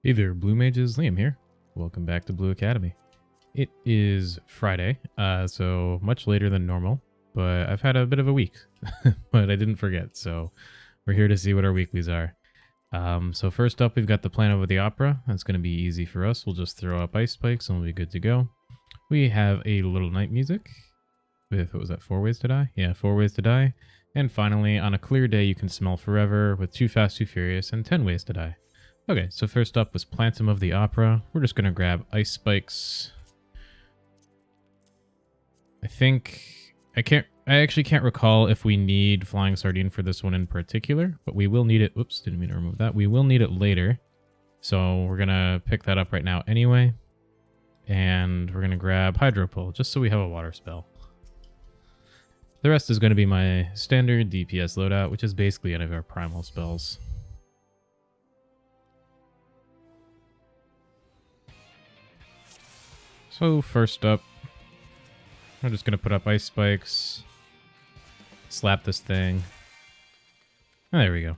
Hey there, Blue Mages, Liam here. Welcome back to Blue Academy. It is Friday, so much later than normal, but I've had a bit of a week, but I didn't forget, so we're here to see what our weeklies are. So first up, we've got the Plan Over the Opera. That's going to be easy for us. We'll just throw up ice spikes and we'll be good to go. We have a little night music with, what was that, 4 Ways to Die? Yeah, 4 Ways to Die. And finally, on a clear day, you can smell forever with Too Fast, Too Furious and 10 Ways to Die. Okay, so first up was Plantum of the Opera. We're just going to grab ice spikes. I actually can't recall if we need Flying Sardine for this one in particular, but we will need it. Oops, didn't mean to remove that. We will need it later. So we're going to pick that up right now anyway. And we're going to grab Hydro Pull, just so we have a water spell. The rest is going to be my standard DPS loadout, which is basically any of our primal spells. So first up, I'm just going to put up ice spikes, slap this thing. Oh, there we go.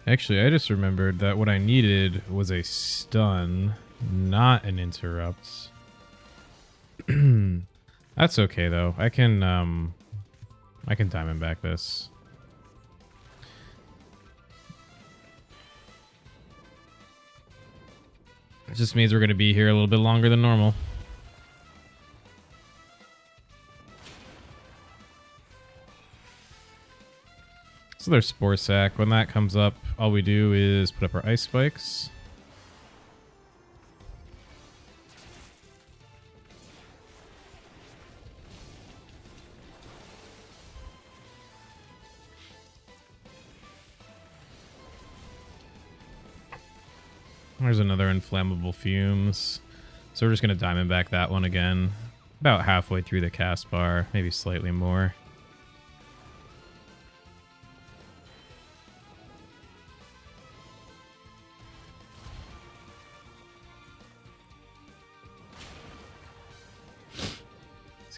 Actually, I just remembered that what I needed was a stun, not an interrupt. That's okay though. I can diamond back this. It just means we're gonna be here a little bit longer than normal. So there's Spore Sack. When that comes up, all we do is put up our ice spikes. There's another Inflammable Fumes. So we're just going to diamond back that one again. About halfway through the cast bar, maybe slightly more.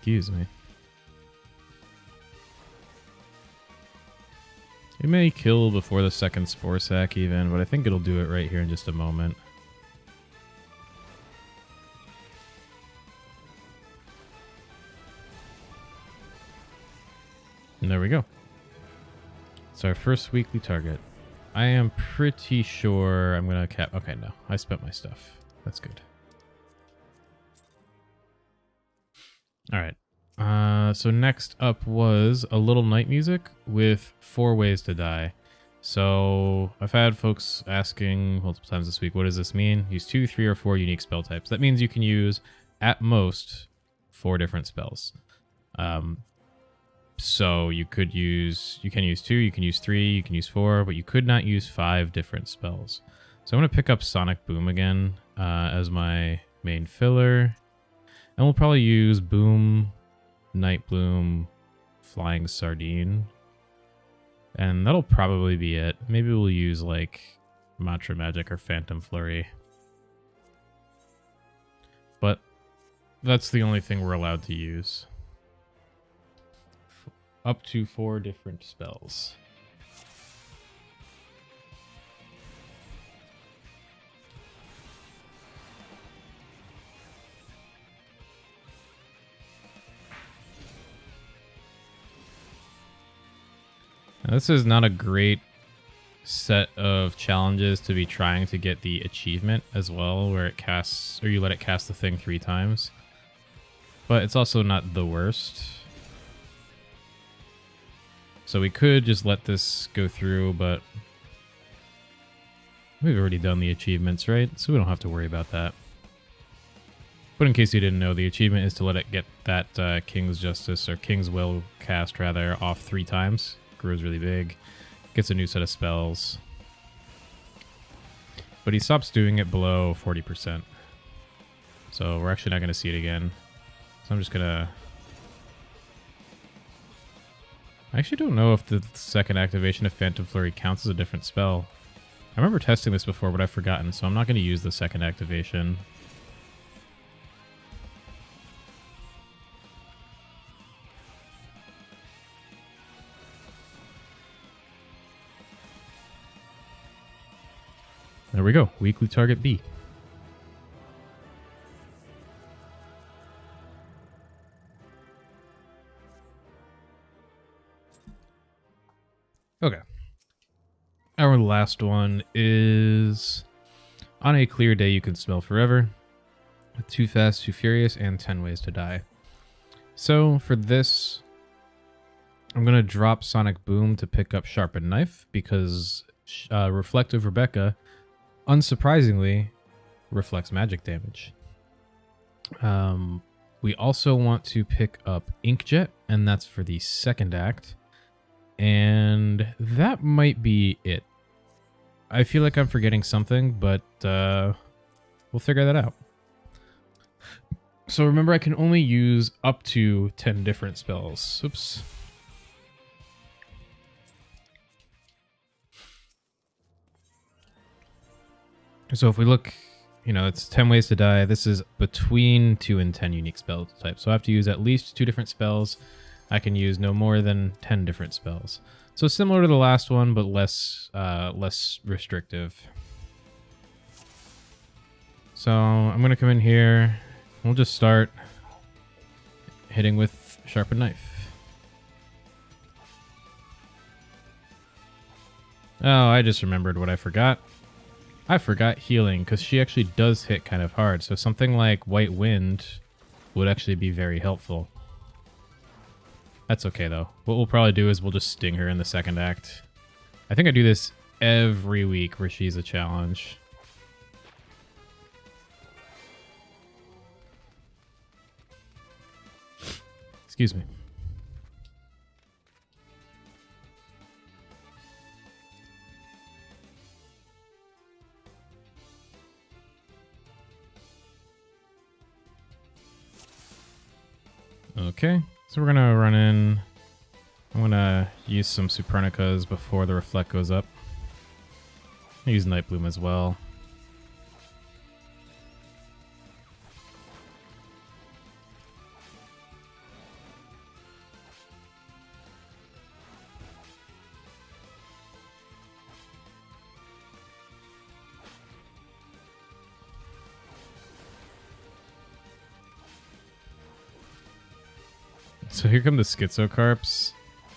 Excuse me. It may kill before the second Spore Sack even, but I think it'll do it right here in just a moment. And there we go. It's our first weekly target. I am pretty sure I'm going to cap... Okay, no. I spent my stuff. That's good. Alright. So next up was a little night music with 4 Ways to Die. So I've had folks asking multiple times this week, what does this mean? Use 2, 3, or 4 unique spell types. That means you can use, at most, 4 different spells. So you can use 2, you can use 3, you can use 4, but you could not use 5 different spells. So I'm going to pick up Sonic Boom again as my main filler. And we'll probably use Boom, Night Bloom, Flying Sardine. And that'll probably be it. Maybe we'll use like Mantra Magic or Phantom Flurry. But that's the only thing we're allowed to use. Up to 4 different spells. Now, this is not a great set of challenges to be trying to get the achievement as well, where it casts, or you let it cast the thing 3 times. But it's also not the worst. So we could just let this go through, but we've already done the achievements, right? So we don't have to worry about that. But in case you didn't know, the achievement is to let it get that King's Justice, or King's Will cast, rather, off 3 times. Grows really big. Gets a new set of spells. But he stops doing it below 40%. So we're actually not going to see it again. So I'm just gonna... I actually don't know if the second activation of Phantom Flurry counts as a different spell. I remember testing this before, but I've forgotten, so I'm not going to use the second activation. There we go. Weekly target B. Okay. Our last one is... On a clear day, you can smell forever. Too fast, too furious, and 10 ways to die. So for this, I'm going to drop Sonic Boom to pick up Sharpened Knife because Reflective Rebecca, unsurprisingly, reflects magic damage. We also want to pick up Inkjet, and that's for the second act. And that might be it. I feel like I'm forgetting something, but we'll figure that out. So remember, I can only use up to 10 different spells. Oops. So if we look, you know, it's 10 ways to die. This is between 2 and 10 unique spell types. So I have to use at least 2 different spells. I can use no more than 10 different spells. So similar to the last one, but less restrictive. So I'm going to come in here. We'll just start hitting with Sharpened Knife. Oh, I just remembered what I forgot. I forgot healing, because she actually does hit kind of hard. So something like White Wind would actually be very helpful. That's okay, though. What we'll probably do is we'll just sting her in the second act. I think I do this every week where she's a challenge. Excuse me. Okay, so we're gonna run in. I'm gonna use some Supernicas before the Reflect goes up. I'll use Night Bloom as well. So here come the Schizocarps.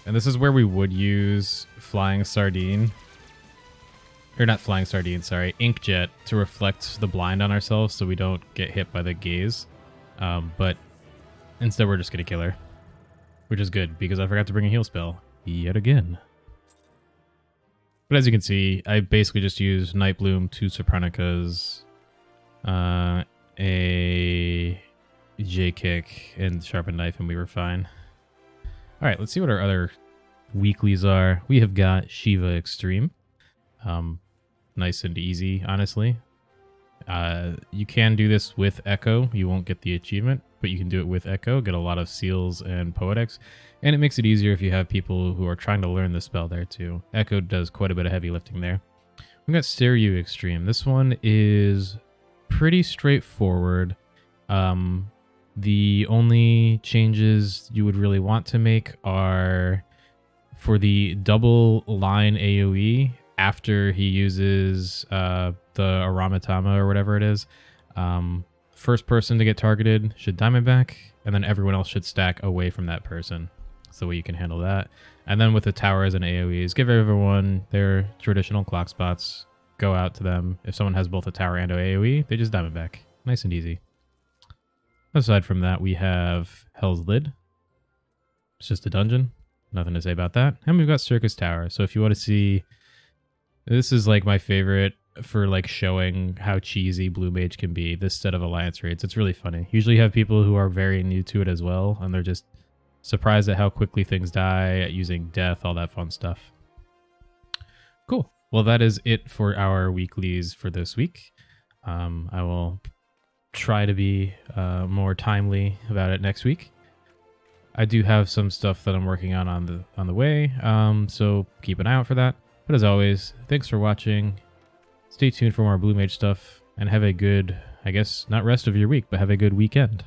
And this is where we would use Flying Sardine. Or not Flying Sardine, sorry. Inkjet to reflect the blind on ourselves so we don't get hit by the gaze. But instead we're just going to kill her. Which is good, because I forgot to bring a heal spell. Yet again. But as you can see, I basically just used Night Bloom, 2 Sopranicas, a J-Kick, and Sharpened Knife, and we were fine. Alright, let's see what our other weeklies are. We have got Shiva Extreme. Nice and easy, honestly. You can do this with Echo. You won't get the achievement, but you can do it with Echo, get a lot of seals and poetics, and it makes it easier if you have people who are trying to learn the spell there too. Echo does quite a bit of heavy lifting there. We've got Stereo Extreme. This one is pretty straightforward. The only changes you would really want to make are for the double line AoE after he uses the Aramatama or whatever it is. First person to get targeted should Diamondback, and then everyone else should stack away from that person. That's the way you can handle that. And then with the towers and AoEs, give everyone their traditional clock spots, go out to them. If someone has both a tower and an AoE, they just Diamondback. Nice and easy. Aside from that, we have Hell's Lid. It's just a dungeon. Nothing to say about that. And we've got Circus Tower. So if you want to see... This is like my favorite for like showing how cheesy Blue Mage can be. This set of Alliance raids. It's really funny. Usually you have people who are very new to it as well. And they're just surprised at how quickly things die, at using death, all that fun stuff. Cool. Well, that is it for our weeklies for this week. I will try to be more timely about it next week. I do have some stuff that I'm working on the way, so keep an eye out for that. But as always, thanks for watching. Stay tuned for more Blue Mage stuff, and have a good, I guess, not rest of your week, but have a good weekend.